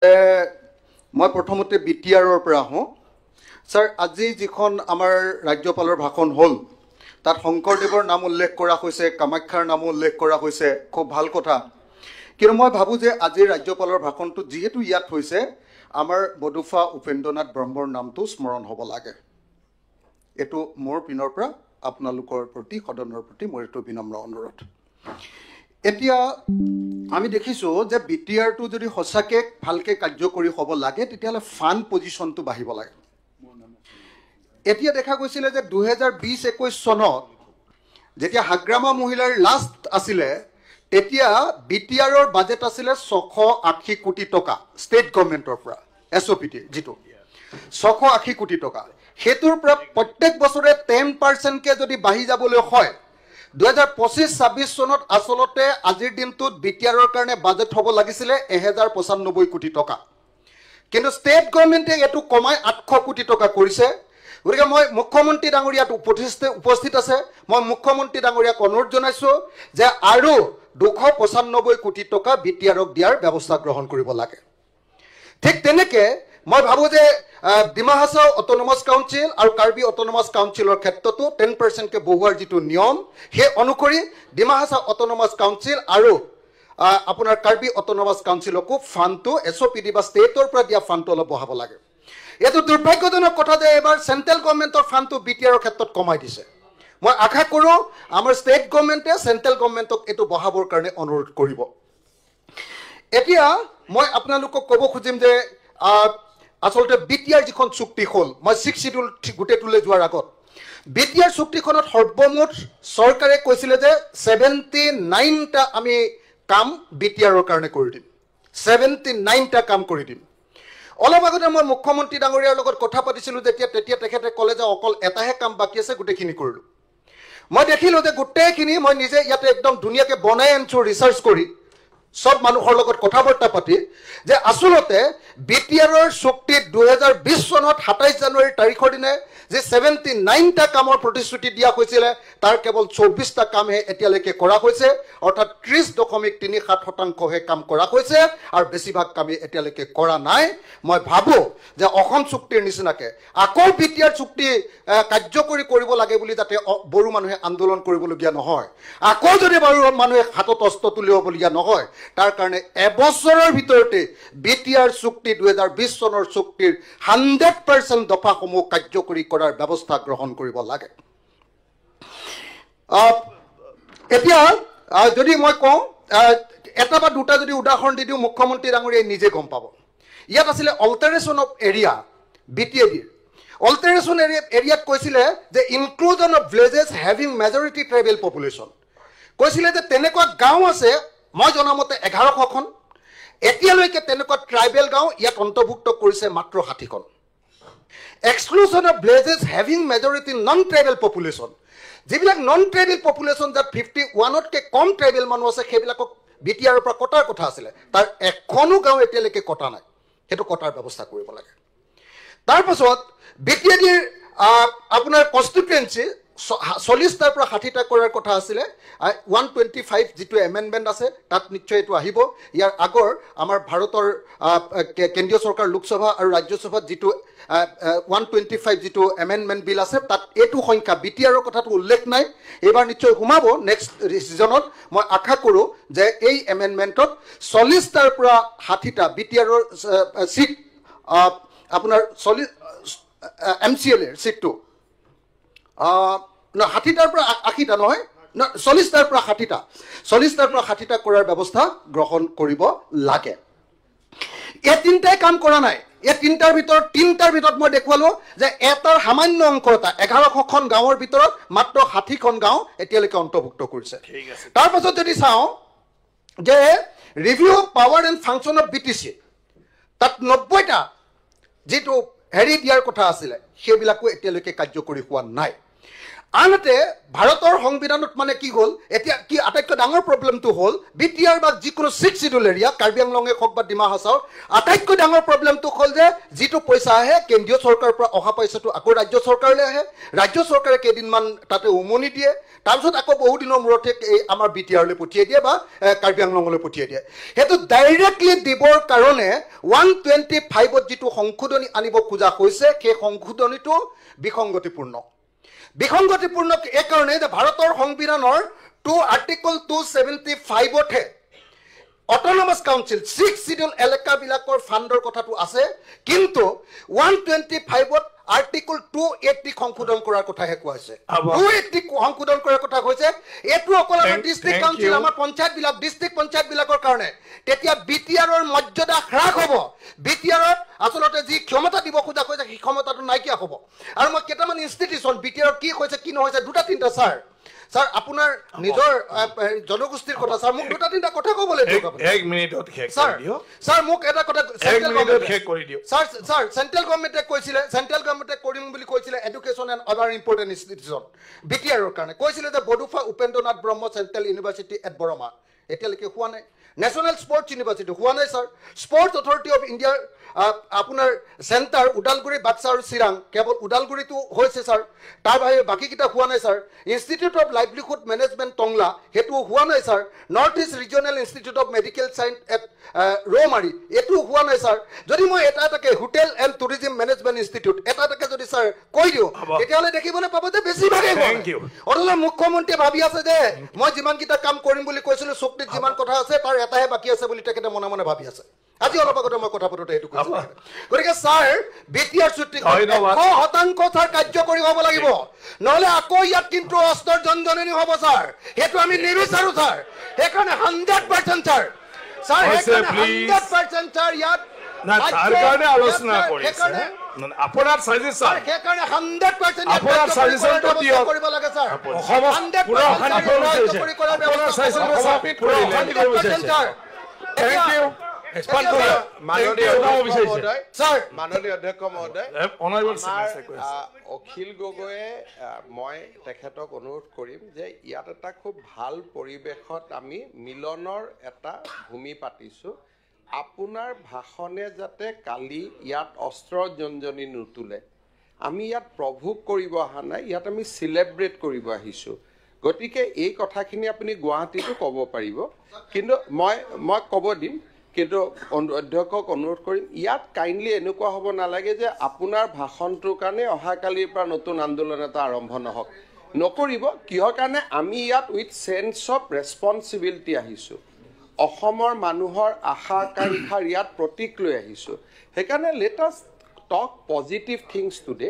মই প্ৰথমতে বিটিআৰৰ পৰা আহোঁ ছাৰ। আজি যিখন আমাৰ ৰাজ্যপালৰ ভাষণ হ'ল তাত শংকৰদেৱৰ নাম উল্লেখ কৰা হৈছে, কামাখ্যাৰ নামো উল্লেখ কৰা হৈছে, খুব ভাল কথা। কিন্তু মই ভাবোঁ যে আজিৰ ৰাজ্যপালৰ ভাষণটো যিহেতু ইয়াত হৈছে, আমাৰ বডুফা উপেন্দ্ৰনাথ ব্ৰহ্মৰ নামটো স্মৰণ হ'ব লাগে। এইটো মোৰ পিনৰ পৰা আপোনালোকৰ প্ৰতি, সদনৰ প্ৰতি মোৰ এইটো বিনম্ৰ অনুৰোধ। এতিয়া আমি দেখিছোঁ যে বিটিআৰটো যদি সঁচাকৈ ভালকৈ কাৰ্যকৰী হ'ব লাগে তেতিয়াহ'লে ফাণ্ড পজিশ্যনটো বাঢ়িব লাগে। এতিয়া দেখা গৈছিলে যে 2020-21 চনত যেতিয়া হাগ্ৰামা মহিলাৰ লাষ্ট আছিলে তেতিয়া বিটিআৰৰ বাজেট আছিলে 680 কোটি টকা ষ্টেট গভৰ্ণমেণ্টৰ পৰা, SOPT যিটো 680 কোটি টকা। সেইটোৰ পৰা প্ৰত্যেক বছৰে 10%কৈ যদি বাঢ়ি যাবলৈ হয় 2025-26 চনত আচলতে আজিৰ দিনটোত বিটিআৰৰ কাৰণে বাজেট হ'ব লাগিছিলে 1095 কোটি টকা, কিন্তু ষ্টেট গভৰ্ণমেণ্টে এইটো কমাই 800 কোটি টকা কৰিছে। গতিকে মই মুখ্যমন্ত্ৰী ডাঙৰীয়াত উপস্থিত আছে, মই মুখ্যমন্ত্ৰী ডাঙৰীয়াক অনুৰোধ জনাইছোঁ যে আৰু 295 কোটি টকা বিটিআৰক দিয়াৰ ব্যৱস্থা গ্ৰহণ কৰিব লাগে। ঠিক তেনেকৈ মই ভাবোঁ যে ডিমা হাছাও অট'নমাছ কাউন্সিল আৰু কাৰ্বি অট'নমাছ কাউন্সিলৰ ক্ষেত্ৰতো 10%কৈ বঢ়োৱাৰ যিটো নিয়ম, সেই অনুসৰি ডিমা হাছাও অট'নমাছ কাউন্সিল আৰু আপোনাৰ কাৰ্বি অট'নমাছ কাউন্সিলকো ফাণ্ডটো SOPT বা ষ্টেটৰ পৰা দিয়া ফাণ্ডটো অলপ বঢ়াব লাগে। এইটো দুৰ্ভাগ্যজনক কথা যে এবাৰ চেণ্ট্ৰেল গভৰ্ণমেণ্টৰ ফাণ্ডটো বিটিআৰৰ ক্ষেত্ৰত কমাই দিছে। মই আশা কৰোঁ আমাৰ ষ্টেট গভৰ্ণমেণ্টে চেণ্ট্ৰেল গভৰ্ণমেণ্টক এইটো বঢ়াবৰ কাৰণে অনুৰোধ কৰিব। এতিয়া মই আপোনালোকক ক'ব খুজিম যে আচলতে বিটিআৰ যিখন চুক্তি হ'ল, মই 6 শিডিউল গোটেইটোলৈ যোৱাৰ আগত বিটিআৰ চুক্তিখনত সৰ্বমুঠ চৰকাৰে কৈছিলে যে 79টা আমি কাম বিটিআৰৰ কাৰণে কৰি দিম, 79টা কাম কৰি দিম। অলপ আগতে মই মুখ্যমন্ত্ৰী ডাঙৰীয়াৰ লগত কথা পাতিছিলোঁ তেতিয়া তেখেতে ক'লে যে অকল এটাহে কাম বাকী আছে, গোটেইখিনি কৰিলোঁ। মই দেখিলোঁ যে গোটেইখিনি মই নিজে ইয়াতে একদম ধুনীয়াকৈ বনাই আনিছোঁ ৰিচাৰ্চ কৰি, সব মানুহৰ লগত কথা বাৰ্তা পাতি, যে আচলতে বিটিআৰৰ চুক্তিত 2020 চনত 27 জানুৱাৰীৰ তাৰিখৰ দিনে যে 79টা কামৰ প্ৰতিশ্ৰুতি দিয়া হৈছিলে তাৰ কেৱল 24টা কামহে এতিয়ালৈকে কৰা হৈছে, অৰ্থাৎ 30.37% কাম কৰা হৈছে আৰু বেছিভাগ কামেই এতিয়ালৈকে কৰা নাই। মই ভাবোঁ যে অসম চুক্তিৰ নিচিনাকৈ আকৌ বিটিআৰ চুক্তি কাৰ্যকৰী কৰিব লাগে বুলি যাতে বড়ো মানুহে আন্দোলন কৰিবলগীয়া নহয়, আকৌ যদি বড়ো মানুহে হাতত অস্ত্ৰ তুলিবলগীয়া নহয়, তাৰ কাৰণে এবছৰৰ ভিতৰতে বিটিআৰ চুক্তি 2020 চনৰ চুক্তিৰ 100% দফাসমূহ কাৰ্যকৰী কৰাৰ ব্যৱস্থা গ্ৰহণ কৰিব লাগে। এতিয়া যদি মই কওঁ এটা বা দুটা যদি উদাহৰণ দি দিওঁ, মুখ্যমন্ত্ৰী ডাঙৰীয়াই নিজে গম পাব। ইয়াত আছিলে অল্টাৰেশ্যন অফ এৰিয়া, BTADৰ অল্টাৰেশ্যন এৰিয়াত কৈছিলে যে inclusion of villages having majority tribal population, কৈছিলে যে তেনেকুৱা গাঁও আছে মই জনামতে 1100খন, এতিয়ালৈকে তেনেকুৱা ট্ৰাইবেল গাঁও ইয়াত অন্তৰ্ভুক্ত কৰিছে মাত্ৰ 60খন। Exclusion of villages having majority non tribal population, যিবিলাক নন ট্ৰাইবেল পপুলেশ্যন যাত 51তকৈ কম ট্ৰাইবেল মানুহ আছে সেইবিলাকক বিটিআৰৰ পৰা কটাৰ কথা আছিলে, তাৰ এখনো গাঁও এতিয়ালৈকে কটা নাই, সেইটো কটাৰ ব্যৱস্থা কৰিব লাগে। তাৰপাছত বিটিআদিৰ আপোনাৰ কনষ্টিটুৱেঞ্চি 40টাৰ পৰা 60টা কৰাৰ কথা আছিলে। 125 যিটো এমেণ্ডমেণ্ট আছে তাত নিশ্চয় এইটো আহিব। ইয়াৰ আগৰ আমাৰ ভাৰতৰ কেন্দ্ৰীয় চৰকাৰ লোকসভা আৰু ৰাজ্যসভাত যিটো 125 যিটো এমেণ্ডমেণ্ট বিল আছে তাত এইটো সংখ্যা বিটিআৰৰ কথাটো উল্লেখ নাই, এইবাৰ নিশ্চয় সোমাব নেক্সট ছিজনত। মই আশা কৰোঁ যে এই এমেণ্ডমেণ্টত 40টাৰ পৰা 60টা বিটিআৰৰ চিট আপোনাৰ 40 MCLAৰ চিটটো 60টাৰ পৰা 80টা নহয়, 40টাৰ পৰা 60টা, 40টাৰ পৰা 60টা কৰাৰ ব্যৱস্থা গ্ৰহণ কৰিব লাগে। এই তিনিটাই কাম কৰা নাই। এই তিনিটাৰ ভিতৰত মই দেখুৱালোঁ যে এটাৰ সামান্য অংশ এটা 1100খন গাঁৱৰ ভিতৰত মাত্ৰ 60খন গাঁও এতিয়ালৈকে অন্তৰ্ভুক্ত কৰিছে। তাৰপাছত যদি চাওঁ যে review of power and function of BTC, তাত 90টা যিটো হেৰি দিয়াৰ কথা আছিলে সেইবিলাকো এতিয়ালৈকে কাৰ্যকৰী হোৱা নাই। আনহাতে ভাৰতৰ সংবিধানত মানে কি হ'ল এতিয়া কি আটাইতকৈ ডাঙৰ প্ৰব্লেমটো হ'ল বিটিআৰ বা যিকোনো 6 শিডিউল এৰিয়া কাৰ্বি আংলঙে হওক বা ডিমা হাছাও আটাইতকৈ ডাঙৰ প্ৰব্লেমটো হ'ল যে যিটো পইচা আহে কেন্দ্ৰীয় চৰকাৰৰ পৰা অহা পইচাটো আকৌ ৰাজ্য চৰকাৰলৈ আহে ৰাজ্য চৰকাৰে কেইদিনমান তাতে উমনি দিয়ে তাৰপিছত আকৌ বহু দিনৰ মূৰতে আমাৰ বিটিআৰলৈ পঠিয়াই দিয়ে বা কাৰ্বি আংলঙলৈ পঠিয়াই দিয়ে সেইটো ডাইৰেক্টলি দিবৰ কাৰণে 125ত যিটো সংশোধনী আনিব খোজা হৈছে সেই সংশোধনীটো বিসংগতিপূৰ্ণ এই কাৰণে যে ভাৰতৰ সংবিধানৰ আৰ্টিকল 275হে অটোনমাস কাউন্সিল 6 শিডিউল এলেকাবিলাকৰ ফাণ্ডৰ কথাটো আছে কিন্তু 125ত আৰ্টিকল 280 সংশোধন কৰাৰ কথাহে কোৱা হৈছে 280 সংশোধন কৰাৰ কথা কৈছে এটো অকল আমাৰ ডিস্ট্ৰিক্ট কাউন্সিল আমাৰ পঞ্চায়তবিলাক ডিস্ট্ৰিক্ট পঞ্চায়তবিলাকৰ কাৰণে তেতিয়া বিটিআৰৰ মৰ্যাদা হ্ৰাস হ'ব বিটিআৰত আসলতে যি ক্ষমতা দিব খোজা কৈছে সেই ক্ষমতাটো নাইকিয়া হ'ব আৰু মই কেইটামান ইনষ্টিটিউচন বিটিআৰত কি হৈছে কি নহৈছে দুটা তিনিটা স্যাৰ আপোনাৰ নিজৰ জনগোষ্ঠীৰ কথা স্যার মোক দুটা তিনিটা কথা ক'বলৈ দিয়ক আপুনি 1 মিনিটত শেষ কৰি দিও স্যাৰ মোক এটা কথা 1 মিনিটত শেষ কৰি দিও স্যাৰ সেন্ট্ৰাল গভৰ্নমেন্টে কৈছিলে সেন্ট্ৰাল গভৰ্নমেন্টে কৰিম বুলি কৈছিলে এডুকেশন এন্ড আদাৰ ইম্পৰ্টেন্ট ইনষ্টিটিউশন বিটিআৰৰ কাৰণে কৈছিলে যে বডুফা উপেন্দ্ৰনাথ ব্ৰহ্ম সেন্ট্ৰাল ইউনিভাৰ্সিটি এট বৰমা এতিয়ালৈকে হোৱা নাই ন্যাশনাল স্পোৰ্টস ইউনিভাৰ্সিটি হোৱা নাই স্যাৰ স্পোৰ্টস অথৰিটি অফ ইণ্ডিয়াৰ আপোনাৰ সেন্টাৰ উদালগুৰি বাক্সা আৰু চিৰাং কেৱল উদালগুৰিটো হৈছে স্যাৰ তাৰ বাহিৰে বাকিকিটা হোৱা নাই sir institute of livelihood management Tangla হেতু হোৱা নাই sir North East regional institute of medical science at ৰৌমাৰী এটো হোৱা নাই স্যাৰ যদি মই এটা এটাকে hotel and tourism management institute এটা এটাকে যদি স্যার কৈ দিও তেতিয়াহ'লে দেখিবলৈ পাব যে বেছি ভাগে অথচ মুখ্যমন্ত্ৰীয়ে ভাবি আছে যে মই যিমানকিটা কাম কৰিম বুলি কৈছিলো চুক্তিত যিমান কথা আছে তাৰ এটাহে বাকি আছে বুলি তেখেতে মনে মনে ভাবি আছে আজি অলপ আগতে মই কথা পাতোতে এইটো কৈছো গতিকে স্যাৰ বিটিআৰ চুক্তি 100% স্যাৰ কাৰ্যকৰী হ'ব লাগিব নহলে আকৌ ইয়াত কিন্তু অস্ত্ৰৰ জনজননী হ'ব স্যাৰ সেইটো আমি নিবিচাৰো স্যাৰ সেইকাৰণে 100% স্যাৰ 100% স্যাৰ ইয়াত না তাৰ কাৰণে আলোচনা কৰিছে আপোনাৰ সাজেশন সেইকাৰণে 100% আপোনাৰ সাজেশনটো দিয়ক কৰিব লাগে স্যাৰ 100% পুৰা কাৰ্যকৰী কৰাৰ ব্যৱস্থা থ্যাংক ইউ মাননীয় অধ্যক্ষ মহোদয় অখিল গগৈয়ে মই তেখেতক অনুৰোধ কৰিম যে ইয়াত এটা খুব ভাল পৰিৱেশত আমি মিলনৰ এটা ভূমি পাতিছোঁ আপোনাৰ ভাষণে যাতে কালি ইয়াত অস্ত্ৰ জনজনী নুতুলে আমি ইয়াত প্ৰভোগ কৰিব অহা নাই ইয়াত আমি সেলিব্ৰেট কৰিব আহিছোঁ গতিকে এই কথাখিনি আপুনি গুৱাহাটীতো ক'ব পাৰিব কিন্তু মই ক'ব দিম কিন্তু অধ্যক্ষক অনুৰোধ কৰিম ইয়াত কাইণ্ডলি এনেকুৱা হ'ব নালাগে যে আপোনাৰ ভাষণটোৰ কাৰণে অহাকালিৰ পৰা নতুন আন্দোলন এটা আৰম্ভ নহওক নকৰিব কিহৰ কাৰণে আমি ইয়াত উইথ সেন্স অফ ৰেছপন্সিবিলিটি আহিছোঁ অসমৰ মানুহৰ আশা আকাংক্ষাৰ ইয়াত প্ৰতীক লৈ আহিছোঁ সেইকাৰণে let us talk positive things today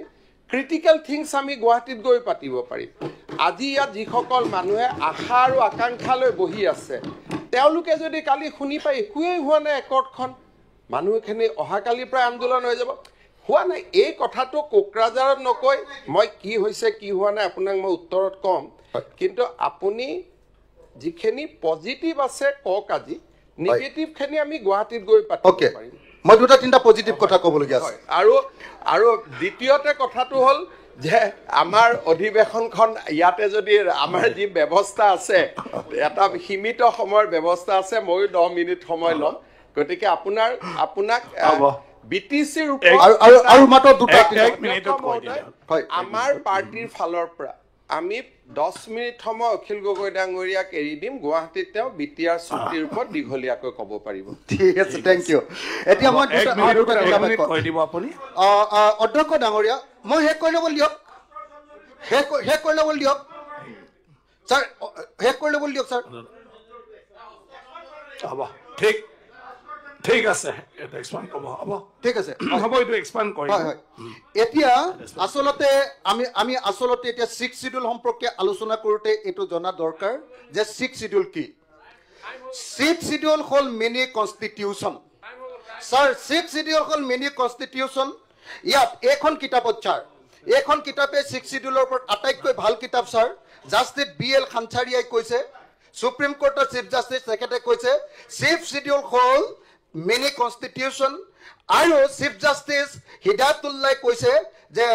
critical things আমি গুৱাহাটীত গৈ পাতিব পাৰিম আজি ইয়াত যিসকল মানুহে আশা আৰু আকাংক্ষা লৈ বহি আছে তেওঁলোকে যদি কালি শুনি পাই একোৱেই হোৱা নাই একৰ্ডখন মানুহখিনি অহাকালিৰ পৰা আন্দোলন হৈ যাব হোৱা নাই এই কথাটো কোকৰাঝাৰত নকৈ মই কি হৈছে কি হোৱা নাই আপোনাক মই উত্তৰত কম কিন্তু আপুনি যিখিনি পজিটিভ আছে কক আজি নেগেটিভখিনি আমি গুৱাহাটীত গৈ পাতিব পাৰিম মই দুটা তিনিটা পজিটিভ কথা ক'বলগীয়া আছে আৰু দ্বিতীয়তে কথাটো হ'ল যে আমাৰ অধিৱেশনখন ইয়াতে যদি আমাৰ যি ব্যৱস্থা আছে এটা সীমিত সময়ৰ ব্যৱস্থা আছে মই 10 মিনিট সময় ল'ম গতিকে আপোনাক বিটিচিৰ আৰু মাত্ৰ দুটা মিনিটত কৈ দিলে আমাৰ পাৰ্টিৰ ফালৰ পৰা আমি 10 মিনিট সময় অখিল গগৈ ডাঙৰীয়াক এৰি দিম গুৱাহাটীত তেওঁ বিটিআৰ চুক্তিৰ ওপৰত দীঘলীয়াকৈ ক'ব পাৰিব ঠিক আছে থ্যাংক ইউ এতিয়া মই কৈ দিব আপুনি অধ্যক্ষ ডাঙৰীয়া মই শেষ কৰি ল'ব দিয়ক স্যাৰ শেষ কৰি ল'ব দিয়ক স্যাৰ হ'ব ঠিক আছে এটা এক্সপ্যান্ড কৰিব হ'ব ঠিক আছে হ'ব এইটো এক্সপ্যান্ড কৰিম হয় এতিয়া আসলতে আমি আসলতে এতিয়া 6 শিডিউল সম্পৰ্কে আলোচনা কৰোতে এটো জনা দৰকাৰ যে 6 শিডিউল কি 6 শিডিউল হ'ল মিনি কনস্টিটিউশন স্যাৰ 6 শিডিউল হ'ল মিনি কনস্টিটিউশন ইয়াত এখন কিতাপত স্যাৰ এখন কিতাপে 6 শিডিউলৰ ওপৰত আটাইতকৈ ভাল কিতাপ স্যাৰ জাষ্টিস BL খানচাৰিয়াই কৈছে সুপ্ৰিম কোৰ্টৰ চিফ জাষ্টিস তেখেতে কৈছে 6 শিডিউল হ'ল মিনি কনস্টিটিউশন আৰু চিফ জাষ্টিস হিদায়াতুল্লাহ কৈছে যে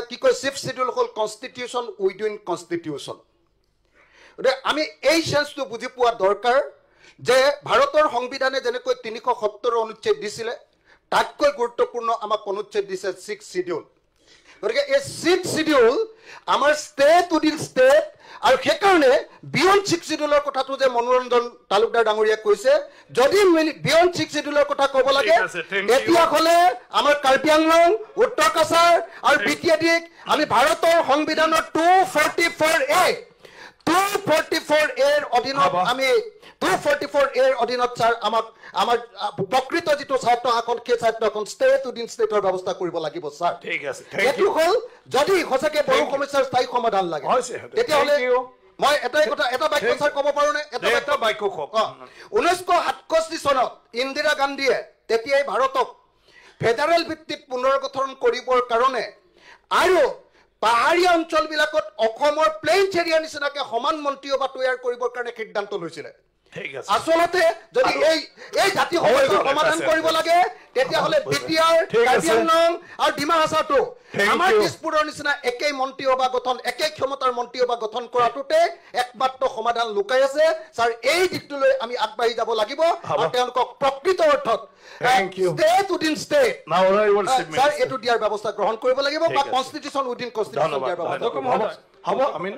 কি কয় চিফ শিডিউল হ'ল কনষ্টিটিউশ্যন উইদিন কনষ্টিটিউশ্যন। গতিকে আমি এই চেঞ্জটো বুজি পোৱা দৰকাৰ যে ভাৰতৰ সংবিধানে যেনেকৈ 370 অনুচ্ছেদ দিছিলে তাতকৈ গুৰুত্বপূৰ্ণ আমাক অনুচ্ছেদ দিছে 6 শিডিউল। গতিকে এই 6 শিডিউল আমাৰ ষ্টেট উইদিন ষ্টেট, আৰু সেইকাৰণে বিয়ণ্ড 6 শিডিউলৰ কথাটো যে মনোৰঞ্জন তালুকদাৰ ডাঙৰীয়াই কৈছে, যদি বিয়ণ্ড 6 শিডিউলৰ কথা ক'ব লাগে তেতিয়াহ'লে আমাৰ কাৰ্বি আংলং, উত্তৰ কাছাৰ আৰু বিটিআইডিক আমি ভাৰতৰ সংবিধানৰ 244A অধীনত আমি 244A অধীনত ছাৰ আমাৰ প্ৰকৃত যিটো স্বায়ত্ব শাসন সেই স্বায়ত্ব শাসন ষ্টেট উইদিন ষ্টেটৰ ব্যৱস্থা কৰিব লাগিব ছাৰ। ঠিক আছে, এইটো হ'ল যদি সঁচাকৈ বড়ো সমস্যাৰ স্থায়ী সমাধান লাগে তেতিয়াহ'লে মই এটাই কথা এটা বাক্য ছাৰ ক'ব পাৰোঁনে? এটা বাক্য 1967 চনত ইন্দিৰা গান্ধীয়ে তেতিয়াই ভাৰতক ফেডাৰেল ভিত্তিত পুনৰ্গঠন কৰিবৰ কাৰণে আৰু পাহাৰীয়া অঞ্চলবিলাকত অসমৰ প্লেইনছ এৰিয়া নিচিনাকৈ সমান মন্ত্ৰীসভা তৈয়াৰ কৰিবৰ কাৰণে সিদ্ধান্ত লৈছিলে। আচলতে যদি এই জাতি সমস্যাৰ সমাধান কৰিব লাগে তেতিয়াহ'লে বিটিআৰ, কাৰ্বি আংলং আৰু ডিমা হাছাওটো আমাৰ দিছপুৰৰ নিচিনা একেই মন্ত্ৰীসভা গঠন, একেই ক্ষমতাৰ মন্ত্ৰীসভা গঠন কৰাটোতে একমাত্ৰ সমাধান লুকাই আছে ছাৰ। এই দিশটোলৈ আমি আগবাঢ়ি যাব লাগিব আৰু তেওঁলোকক প্ৰকৃত অৰ্থত ষ্টেট উইদিন ষ্টেট ছাৰ এইটো দিয়াৰ ব্যৱস্থা গ্ৰহণ কৰিব লাগিব বা কনষ্টিটিউশ্যন উইদিন কনষ্টিটিউশ্যন দিয়াৰ ব্যৱস্থা। হ'ব আমি